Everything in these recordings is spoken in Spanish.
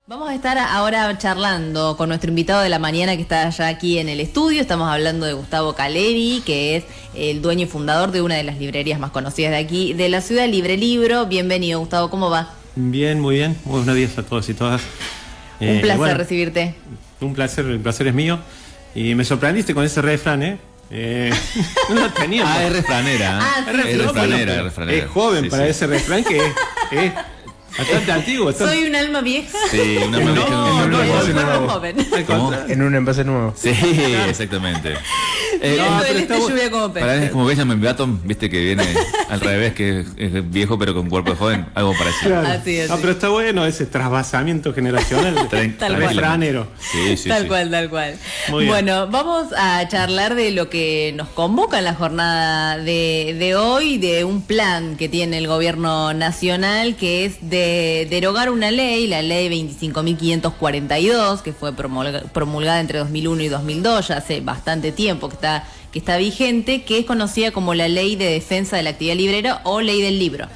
Vamos a estar ahora charlando con nuestro invitado de la mañana que está ya aquí en el estudio. Estamos hablando de Gustavo Caleri, que es el dueño y fundador de una de las librerías más conocidas de aquí, de la ciudad, Libre Libro. Bienvenido, Gustavo, ¿cómo va? Bien, muy bien. Muy buenos días a todos y todas. Un placer recibirte. Un placer, el placer es mío. Y me sorprendiste con ese refrán, no lo teníamos. Es refranera. Es refranera. Es joven para ese refrán que es bastante antiguo. ¿Soy un alma vieja? Sí, un alma vieja. No, joven. En un envase nuevo. Sí, exactamente. Lluvia como pez. Para es como Benjamin Button, viste que viene al revés, que es viejo pero con cuerpo de joven, algo parecido. Claro. Así es. No, pero está bueno ese trasvasamiento generacional refranero. Sí. Tal cual. Muy bien. Bueno, vamos a charlar de lo que nos convoca en la jornada de hoy, de un plan que tiene el gobierno nacional, que es de derogar una ley, la ley 25.542, que fue promulgada entre 2001 y 2002, ya hace bastante tiempo que está vigente, que es conocida como la Ley de Defensa de la Actividad Librera o Ley del Libro.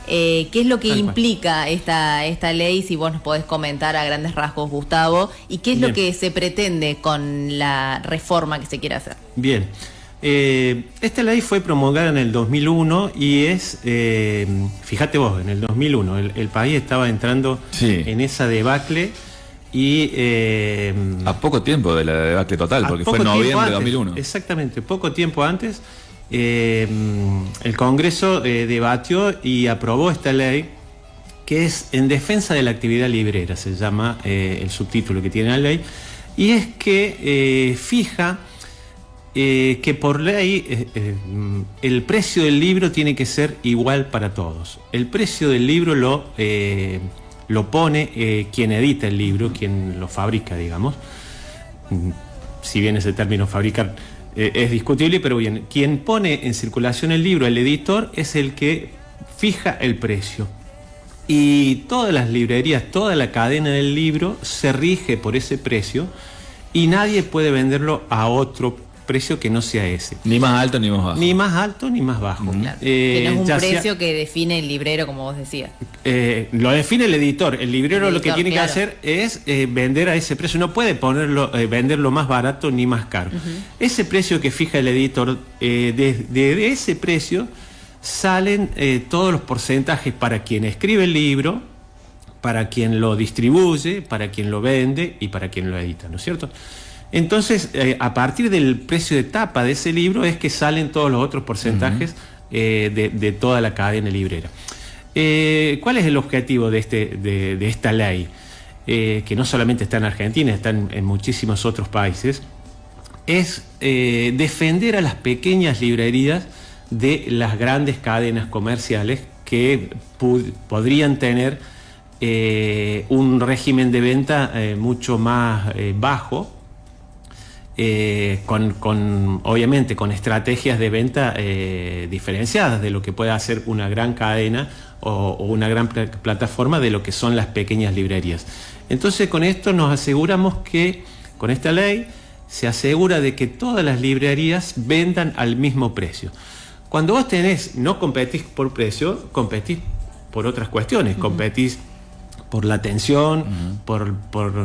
¿Qué es lo que implica esta ley? Si vos nos podés comentar a grandes rasgos, Gustavo, y qué es lo que se pretende con la reforma que se quiere hacer. Bien. Esta ley fue promulgada en el 2001 y es, fíjate vos, en el 2001 el país estaba entrando en esa debacle y... a poco tiempo de la debacle total, porque fue en noviembre de 2001. Exactamente, poco tiempo antes, el Congreso debatió y aprobó esta ley, que es en defensa de la actividad librera, se llama el subtítulo que tiene la ley, y es que fija que por ley el precio del libro tiene que ser igual para todos. El precio del libro lo pone quien edita el libro, quien lo fabrica, digamos. Si bien ese término fabricar es discutible, pero bien, quien pone en circulación el libro, el editor, es el que fija el precio. Y todas las librerías, toda la cadena del libro se rige por ese precio y nadie puede venderlo a otro precio que no sea ese. Ni más alto ni más bajo. Ni más alto ni más bajo. Claro. Que no es un precio que define el librero, como vos decías. Lo define el editor. El librero lo que tiene que claro. hacer es vender a ese precio. No puede venderlo más barato ni más caro. Ese precio que fija el editor, de ese precio salen todos los porcentajes para quien escribe el libro, para quien lo distribuye, para quien lo vende y para quien lo edita, ¿no es cierto? Entonces, a partir del precio de tapa de ese libro es que salen todos los otros porcentajes de toda la cadena librera. ¿Cuál es el objetivo de esta ley? Que no solamente está en Argentina, está en muchísimos otros países. Es defender a las pequeñas librerías de las grandes cadenas comerciales que podrían tener un régimen de venta mucho más bajo, obviamente con estrategias de venta diferenciadas de lo que puede hacer una gran cadena o una gran plataforma de lo que son las pequeñas librerías. Entonces, con esto nos aseguramos que, con esta ley, se asegura de que todas las librerías vendan al mismo precio. Cuando vos no competís por precio, competís por otras cuestiones, competís por la atención, por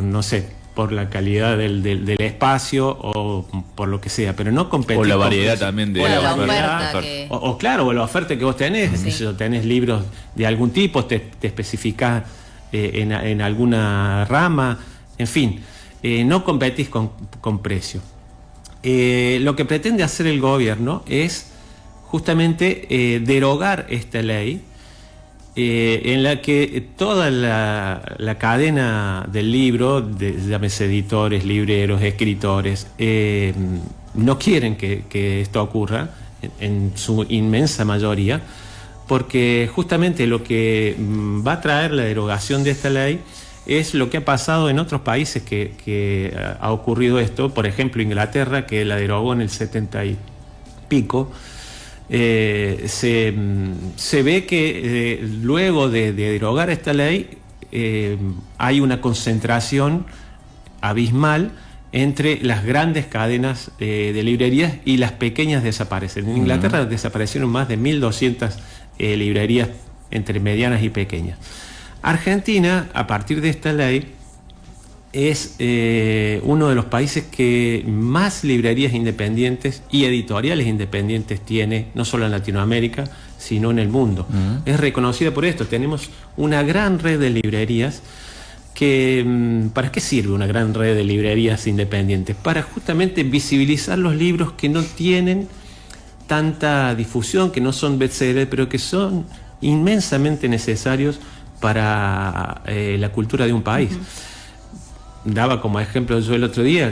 no sé, por la calidad del espacio o por lo que sea, pero no competís. O la variedad también de la oferta. O la oferta que vos tenés, si tenés libros de algún tipo, te especificás en alguna rama, en fin, no competís con precio. Lo que pretende hacer el gobierno es justamente derogar esta ley, en la que toda la cadena del libro, llámese editores, libreros, escritores, no quieren que esto ocurra en su inmensa mayoría, porque justamente lo que va a traer la derogación de esta ley es lo que ha pasado en otros países que ha ocurrido esto. Por ejemplo, Inglaterra, que la derogó en el 70 y pico. Se ve que luego de derogar esta ley hay una concentración abismal entre las grandes cadenas de librerías y las pequeñas desaparecen. En Inglaterra desaparecieron más de 1.200 librerías entre medianas y pequeñas. Argentina, a partir de esta ley, es uno de los países que más librerías independientes y editoriales independientes tiene, no solo en Latinoamérica, sino en el mundo. Es reconocida por esto. Tenemos una gran red de librerías que... ¿Para qué sirve una gran red de librerías independientes? Para justamente visibilizar los libros que no tienen tanta difusión, que no son bestsellers, pero que son inmensamente necesarios para la cultura de un país. Daba como ejemplo yo el otro día,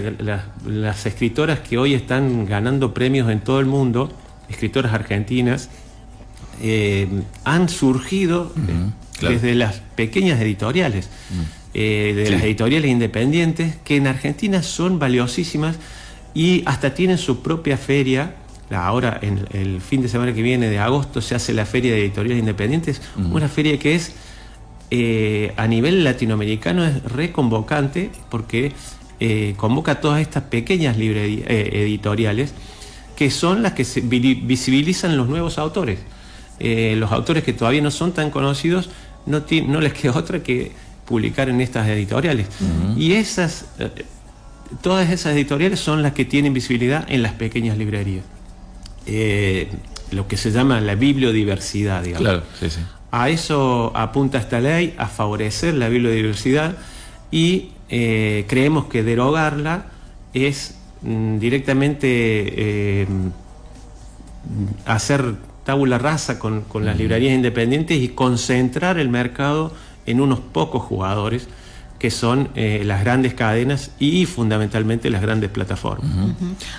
las escritoras que hoy están ganando premios en todo el mundo, escritoras argentinas, han surgido claro. desde las pequeñas editoriales, de Sí. las editoriales independientes, que en Argentina son valiosísimas y hasta tienen su propia feria. Ahora, en el fin de semana que viene de agosto, se hace la Feria de Editoriales Independientes, una feria que es a nivel latinoamericano es reconvocante porque convoca a todas estas pequeñas editoriales que son las que se visibilizan los nuevos autores. Los autores que todavía no son tan conocidos no les queda otra que publicar en estas editoriales. Y todas esas editoriales son las que tienen visibilidad en las pequeñas librerías. Lo que se llama la bibliodiversidad, digamos. Claro, sí, sí. A eso apunta esta ley, a favorecer la bibliodiversidad, y creemos que derogarla es directamente hacer tabula rasa con las librerías independientes y concentrar el mercado en unos pocos jugadores, que son las grandes cadenas y fundamentalmente las grandes plataformas.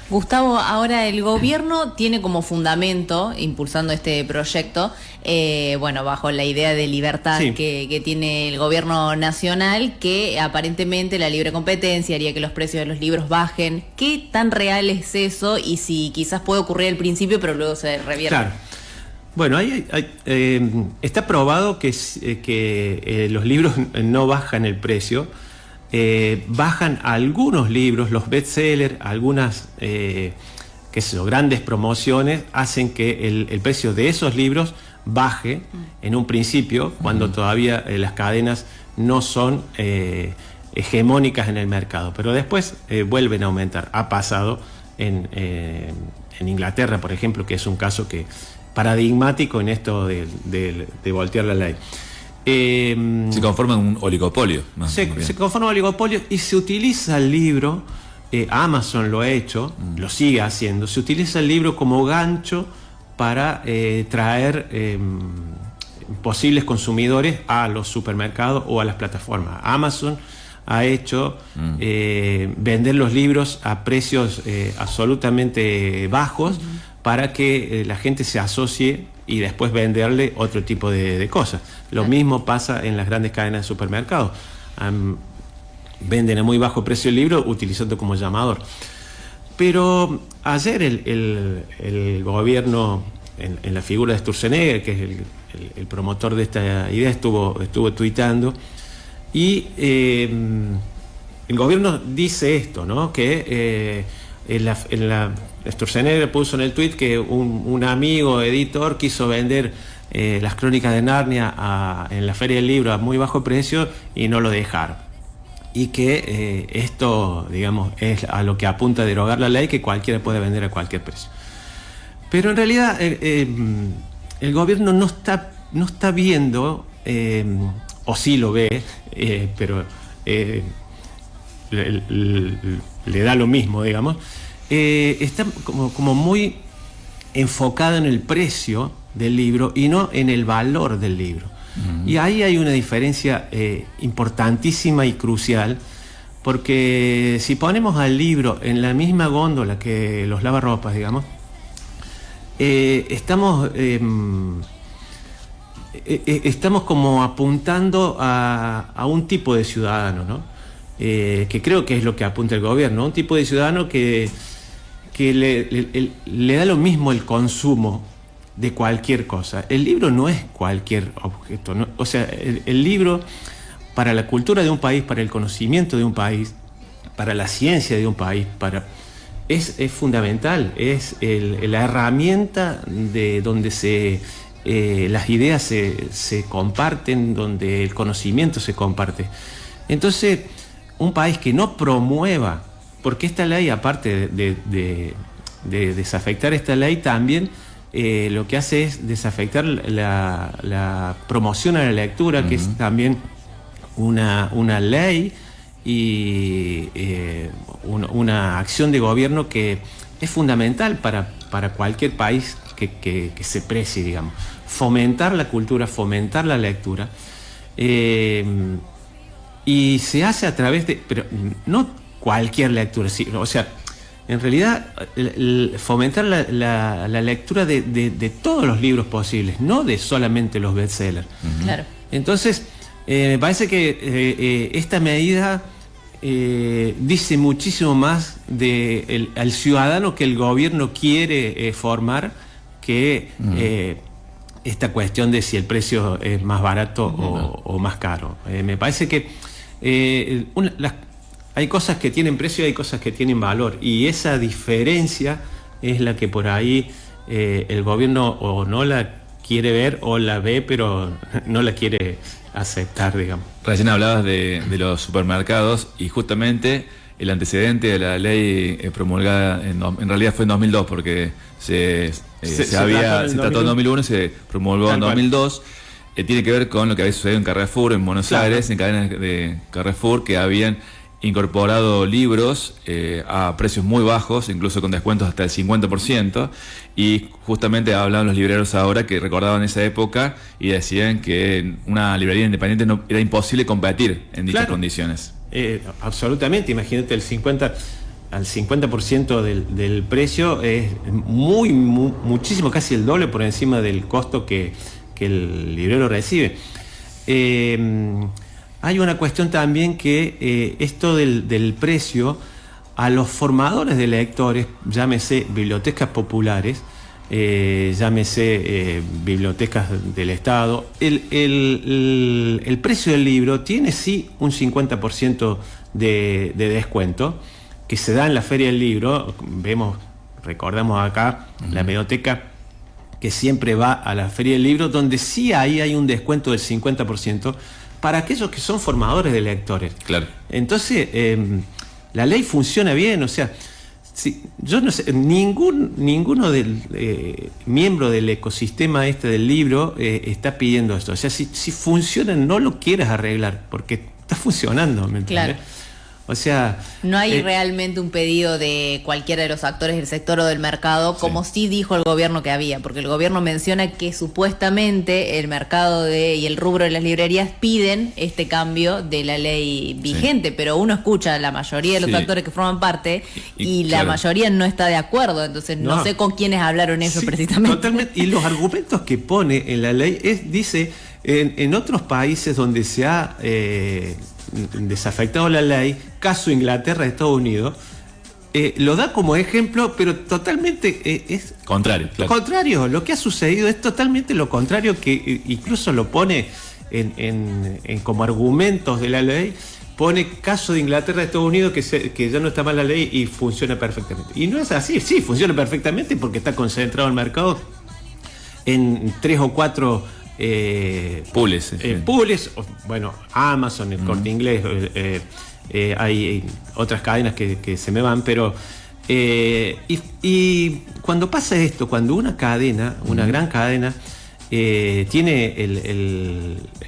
Gustavo, ahora el gobierno tiene como fundamento, impulsando este proyecto, bueno, bajo la idea de libertad Sí. que tiene el gobierno nacional, que aparentemente la libre competencia haría que los precios de los libros bajen. ¿Qué tan real es eso? Y si quizás puede ocurrir al principio, pero luego se revierte. Claro. Bueno, está probado que los libros no bajan el precio, bajan algunos libros, los bestsellers, algunas grandes promociones hacen que el precio de esos libros baje en un principio, cuando todavía las cadenas no son hegemónicas en el mercado, pero después vuelven a aumentar. Ha pasado en Inglaterra, por ejemplo, que es un caso paradigmático en esto de voltear la ley. Se conforma un oligopolio. Se conforma un oligopolio y se utiliza el libro, Amazon lo ha hecho, lo sigue haciendo, se utiliza el libro como gancho para traer posibles consumidores a los supermercados o a las plataformas. Amazon ha hecho vender los libros a precios absolutamente bajos, para que la gente se asocie y después venderle otro tipo de cosas. Lo mismo pasa en las grandes cadenas de supermercados. Venden a muy bajo precio el libro utilizando como llamador. Pero ayer el gobierno, en la figura de Sturzenegger, que es el promotor de esta idea, estuvo tuitando, y el gobierno dice esto, ¿no? Que Sturzenegger puso en el tuit que un amigo editor quiso vender las Crónicas de Narnia en la Feria del Libro a muy bajo precio y no lo dejaron. Y que esto, digamos, es a lo que apunta a derogar la ley, que cualquiera puede vender a cualquier precio. Pero en realidad el gobierno no está viendo, o sí lo ve, pero le da lo mismo, digamos. Está como muy enfocada en el precio del libro y no en el valor del libro. Y ahí hay una diferencia importantísima y crucial, porque si ponemos al libro en la misma góndola que los lavarropas, digamos, estamos como apuntando a un tipo de ciudadano, ¿no? Que creo que es lo que apunta el gobierno, un tipo de ciudadano que le da lo mismo el consumo de cualquier cosa. El libro no es cualquier objeto, ¿no? O sea, el libro, para la cultura de un país, para el conocimiento de un país, para la ciencia de un país, es fundamental, es la herramienta de donde las ideas se comparten, donde el conocimiento se comparte. Entonces, un país que no promueva, porque esta ley, aparte de desafectar esta ley, también lo que hace es desafectar la promoción a la lectura, que es también una ley y una acción de gobierno que es fundamental para cualquier país que se precie, digamos. Fomentar la cultura, fomentar la lectura. Y se hace a través de... Pero no cualquier lectura, sí, o sea, en realidad fomentar la lectura de todos los libros posibles, no de solamente los bestsellers. Claro. Entonces, me parece que esta medida dice muchísimo más al ciudadano que el gobierno quiere formar que esta cuestión de si el precio es más barato o más caro. Me parece que hay cosas que tienen precio y hay cosas que tienen valor, y esa diferencia es la que por ahí el gobierno o no la quiere ver o la ve pero no la quiere aceptar, digamos. Recién hablabas de los supermercados, y justamente el antecedente de la ley promulgada en realidad fue en 2002, porque se trató en 2001 y se promulgó en 2002. Tiene que ver con lo que había sucedido en Carrefour, en Buenos Aires, en cadenas de Carrefour, que habían incorporado libros a precios muy bajos, incluso con descuentos hasta el 50%, y justamente hablaban los libreros ahora que recordaban esa época y decían que en una librería independiente era imposible competir en dichas condiciones. Absolutamente, imagínate al 50% del precio, es muchísimo, casi el doble por encima del costo que el librero recibe. Hay una cuestión también que esto del precio a los formadores de lectores, llámese bibliotecas populares, llámese bibliotecas del Estado, el precio del libro tiene sí un 50% de descuento que se da en la Feria del Libro. Recordamos acá la biblioteca que siempre va a la Feria del Libro, donde sí hay un descuento del 50% para aquellos que son formadores de lectores. Claro. Entonces, la ley funciona bien, o sea, yo no sé, ninguno del miembro del ecosistema del libro está pidiendo esto. O sea, si funciona, no lo quieras arreglar, porque está funcionando, ¿me entiendes? Claro. O sea, no hay realmente un pedido de cualquiera de los actores del sector o del mercado, como sí dijo el gobierno que había, porque el gobierno menciona que supuestamente el mercado y el rubro de las librerías piden este cambio de la ley vigente, pero uno escucha a la mayoría de los actores que forman parte y la mayoría no está de acuerdo, entonces no sé con quiénes hablaron ellos precisamente. Totalmente. Y los argumentos que pone en la ley dice, en otros países donde se ha desafectado la ley, caso Inglaterra, Estados Unidos, lo da como ejemplo, pero totalmente es contrario. Claro. Contrario, lo que ha sucedido es totalmente lo contrario, que incluso lo pone en como argumentos de la ley, pone caso de Inglaterra, Estados Unidos, que ya no está mal la ley y funciona perfectamente. Y no es así, sí, funciona perfectamente porque está concentrado el mercado en 3 o 4 pools, bueno, Amazon, el Corte Inglés, hay otras cadenas que se me van, pero y cuando pasa esto, cuando una cadena, una gran cadena tiene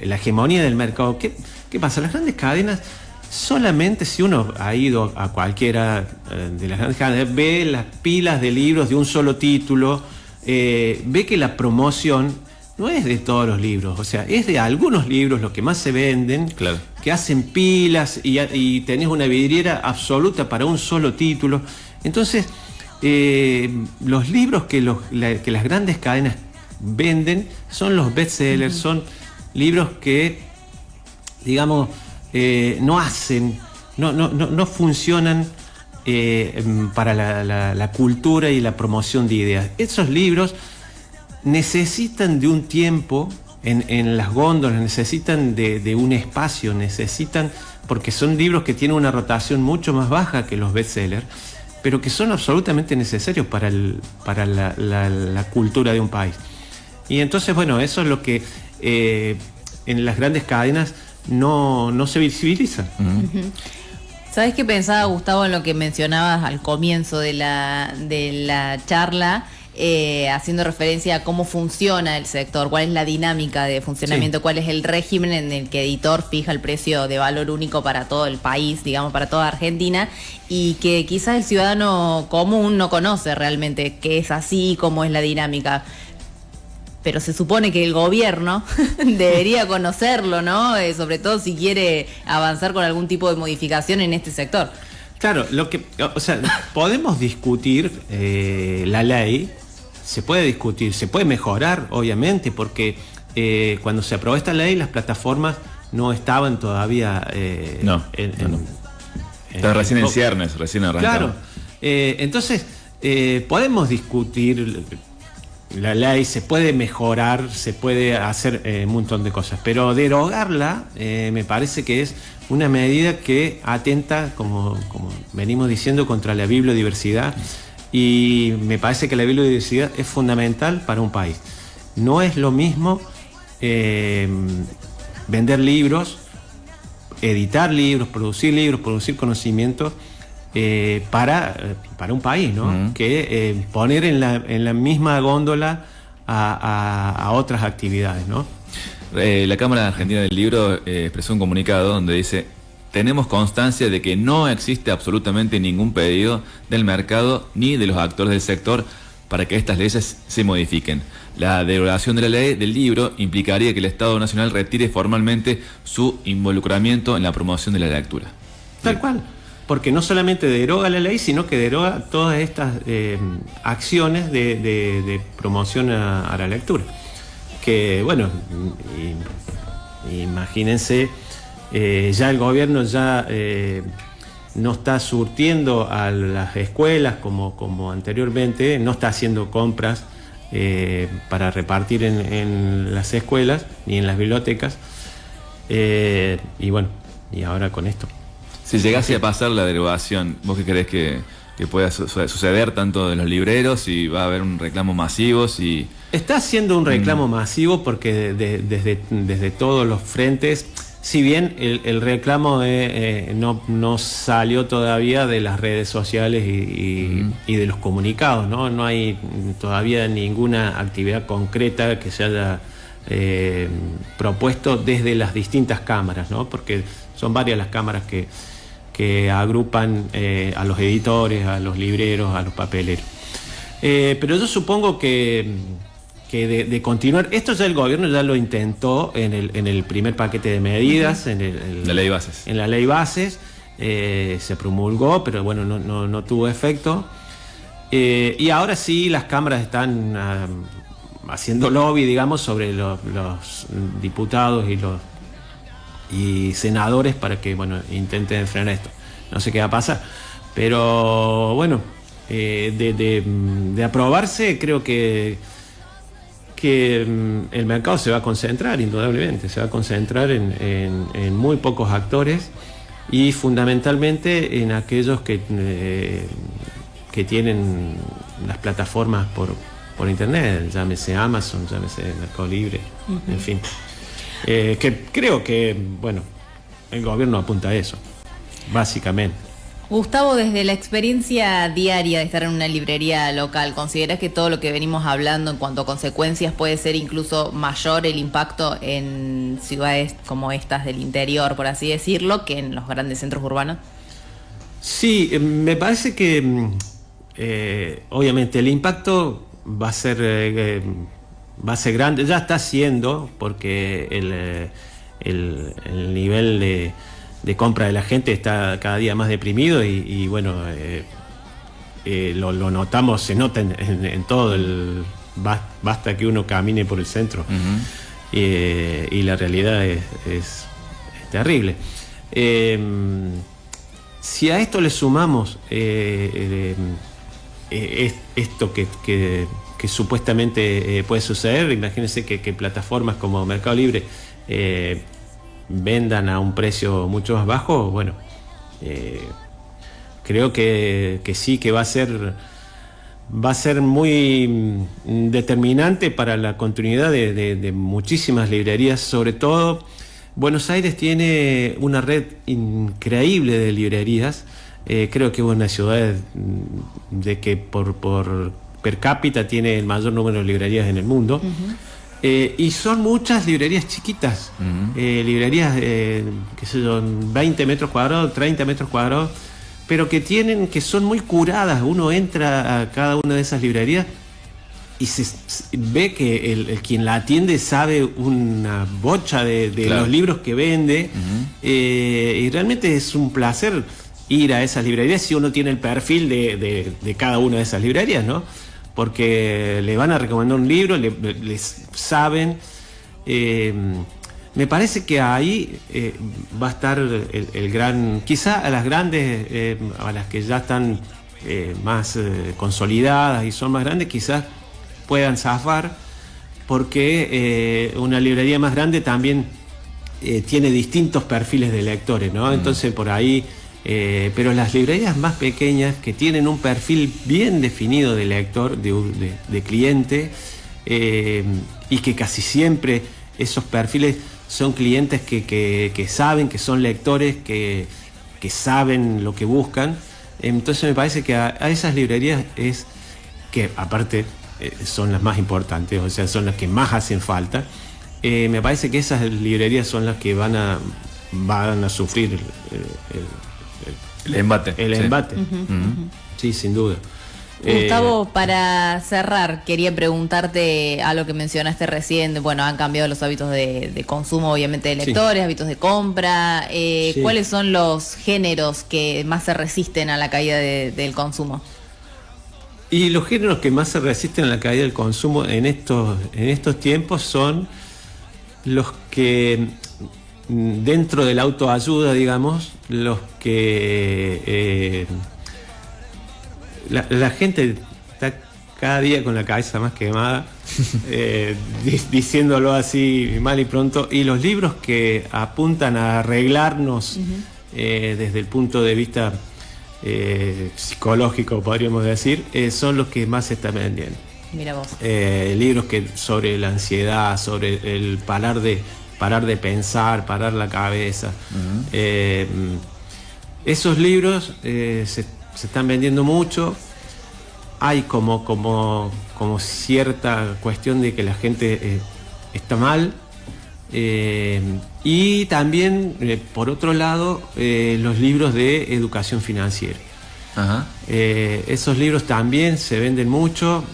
la hegemonía del mercado, ¿qué pasa? Las grandes cadenas, solamente si uno ha ido a cualquiera de las grandes cadenas, ve las pilas de libros de un solo título, ve que la promoción no es de todos los libros, o sea, es de algunos libros los que más se venden, claro, que hacen pilas y tenés una vidriera absoluta para un solo título. Entonces, los libros que las grandes cadenas venden son los bestsellers, son libros que, digamos, no funcionan para la cultura y la promoción de ideas. Esos libros necesitan de un tiempo en las góndolas, necesitan de un espacio, porque son libros que tienen una rotación mucho más baja que los bestsellers, pero que son absolutamente necesarios para la cultura de un país. Y entonces, bueno, eso es lo que en las grandes cadenas no se visibiliza. ¿Sabes qué pensaba, Gustavo, en lo que mencionabas al comienzo de la charla? Haciendo referencia a cómo funciona el sector, cuál es la dinámica de funcionamiento, cuál es el régimen en el que Editor fija el precio de valor único para todo el país, digamos, para toda Argentina, y que quizás el ciudadano común no conoce realmente qué es así, cómo es la dinámica. Pero se supone que el gobierno debería conocerlo, ¿no? Sobre todo si quiere avanzar con algún tipo de modificación en este sector. Claro, podemos discutir la ley, se puede discutir, se puede mejorar, obviamente, porque cuando se aprobó esta ley, las plataformas no estaban todavía... Estaba recién en ciernes, recién arrancado. Claro, entonces podemos discutir la ley, se puede mejorar, se puede hacer un montón de cosas, pero derogarla me parece que es una medida que atenta, como venimos diciendo, contra la biodiversidad, y me parece que la biodiversidad es fundamental para un país. No es lo mismo vender libros, editar libros, producir conocimiento para un país, ¿no? Que poner en la misma góndola a otras actividades, ¿no? La Cámara Argentina del Libro expresó un comunicado donde dice: tenemos constancia de que no existe absolutamente ningún pedido del mercado ni de los actores del sector para que estas leyes se modifiquen. La derogación de la ley del libro implicaría que el Estado Nacional retire formalmente su involucramiento en la promoción de la lectura. Tal cual, porque no solamente deroga la ley, sino que deroga todas estas acciones de promoción a la lectura. Que bueno, imagínense, ya el gobierno no está surtiendo a las escuelas como anteriormente, no está haciendo compras para repartir en las escuelas ni en las bibliotecas, y bueno, y ahora con esto. Si llegase a pasar la derogación, ¿vos qué creés que pueda suceder tanto de los libreros, y va a haber un reclamo masivo? Está haciendo un reclamo masivo porque desde todos los frentes, si bien el reclamo no salió todavía de las redes sociales y de los comunicados, ¿no? No hay todavía ninguna actividad concreta que se haya propuesto desde las distintas cámaras, ¿no? Porque son varias las cámaras que agrupan a los editores, a los libreros, a los papeleros. Pero yo supongo que de continuar, esto ya el gobierno ya lo intentó en el primer paquete de medidas, la ley bases. En la ley bases se promulgó, pero bueno, no tuvo efecto. Y ahora sí las cámaras están haciendo lobby, digamos, sobre los diputados y senadores para que, bueno, intenten frenar esto. No sé qué va a pasar, pero bueno, de aprobarse, creo que el mercado se va a concentrar, indudablemente, se va a concentrar en muy pocos actores, y fundamentalmente en aquellos que tienen las plataformas por internet, llámese Amazon, llámese Mercado Libre, en fin. Que creo que, bueno, el gobierno apunta a eso, básicamente. Gustavo, desde la experiencia diaria de estar en una librería local, ¿consideras que todo lo que venimos hablando en cuanto a consecuencias puede ser incluso mayor el impacto en ciudades como estas del interior, por así decirlo, que en los grandes centros urbanos? Sí, me parece que obviamente el impacto va a ser grande, ya está siendo, porque el nivel de compra de la gente está cada día más deprimido, y bueno, lo notamos, se nota en todo basta que uno camine por el centro, y la realidad es terrible. Si a esto le sumamos esto que supuestamente puede suceder, imagínense que plataformas como Mercado Libre vendan a un precio mucho más bajo, bueno, creo que sí, que va a ser muy determinante para la continuidad de muchísimas librerías, sobre todo Buenos Aires tiene una red increíble de librerías. Creo que es una ciudad de que por per cápita tiene el mayor número de librerías en el mundo. Y son muchas librerías chiquitas, librerías, qué sé yo, 20 metros cuadrados, 30 metros cuadrados, pero que son muy curadas. Uno entra a cada una de esas librerías y se ve que el quien la atiende sabe una bocha de Claro. los libros que vende, y realmente es un placer ir a esas librerías si uno tiene el perfil de cada una de esas librerías, ¿no? Porque le van a recomendar un libro, les saben. Me parece que ahí va a estar el gran, quizá a las grandes, a las que ya están más consolidadas y son más grandes, quizás puedan zafar, porque una librería más grande también tiene distintos perfiles de lectores, ¿no? Entonces por ahí, pero las librerías más pequeñas, que tienen un perfil bien definido de lector, de cliente, y que casi siempre esos perfiles son clientes que saben, que son lectores, que saben lo que buscan. Entonces me parece que a esas librerías es que, aparte, son las más importantes, o sea, son las que más hacen falta. Me parece que esas librerías son las que van a sufrir El embate. el sí. embate. Sí, sin duda. Gustavo, para cerrar, quería preguntarte a lo que mencionaste recién. Bueno, han cambiado los hábitos de consumo, obviamente, de lectores, hábitos de compra. Sí. ¿Cuáles son los géneros que más se resisten a la caída del consumo? Y los géneros que más se resisten a la caída del consumo en estos tiempos son los que, dentro de la autoayuda, digamos, los que la gente está cada día con la cabeza más quemada, diciéndolo así mal y pronto, y los libros que apuntan a arreglarnos desde el punto de vista psicológico, podríamos decir, son los que más se están vendiendo. Mira vos. Libros sobre la ansiedad, sobre el parar de pensar, parar la cabeza. Esos libros se están vendiendo mucho. Hay como cierta cuestión de que la gente está mal. Y también, por otro lado, los libros de educación financiera. Ajá. Esos libros también se venden mucho.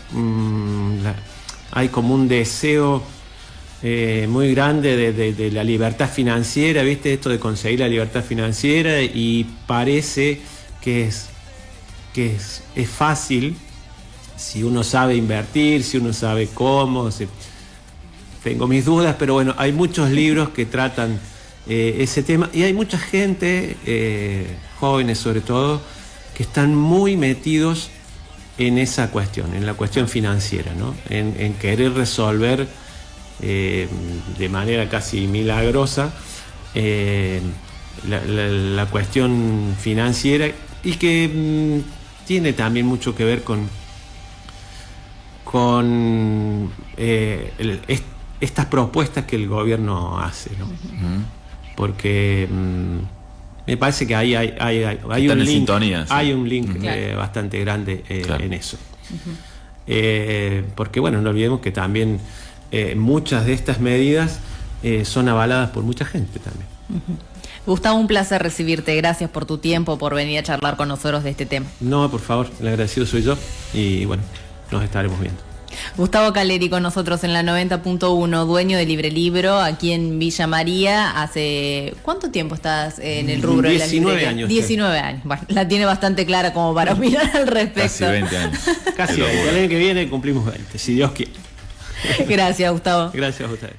Hay como un deseo muy grande de la libertad financiera, ¿viste? Esto de conseguir la libertad financiera, y parece que es fácil si uno sabe invertir, si uno sabe cómo. Tengo mis dudas, pero bueno, hay muchos libros que tratan ese tema, y hay mucha gente, jóvenes sobre todo, que están muy metidos en esa cuestión, en la cuestión financiera, ¿no? En querer resolver de manera casi milagrosa la cuestión financiera, y que tiene también mucho que ver con estas propuestas que el gobierno hace, ¿no? Porque me parece que hay un en link, sintonía, sí. hay un link Claro. bastante grande Claro. en eso. Porque bueno, no olvidemos que también muchas de estas medidas son avaladas por mucha gente también. Gustavo, un placer recibirte. Gracias por tu tiempo, por venir a charlar con nosotros de este tema. No, por favor, el agradecido soy yo, y bueno, nos estaremos viendo. Gustavo Caleri con nosotros en la 90.1, dueño de Libre Libro aquí en Villa María. ¿Hace cuánto tiempo estás en el rubro de la 19 librería? años. 19 años. Bueno, la tiene bastante clara como para opinar al respecto. Casi 20 años. Casi Qué locura. el año que viene cumplimos 20, si Dios quiere. Gracias, Gustavo. Gracias a ustedes.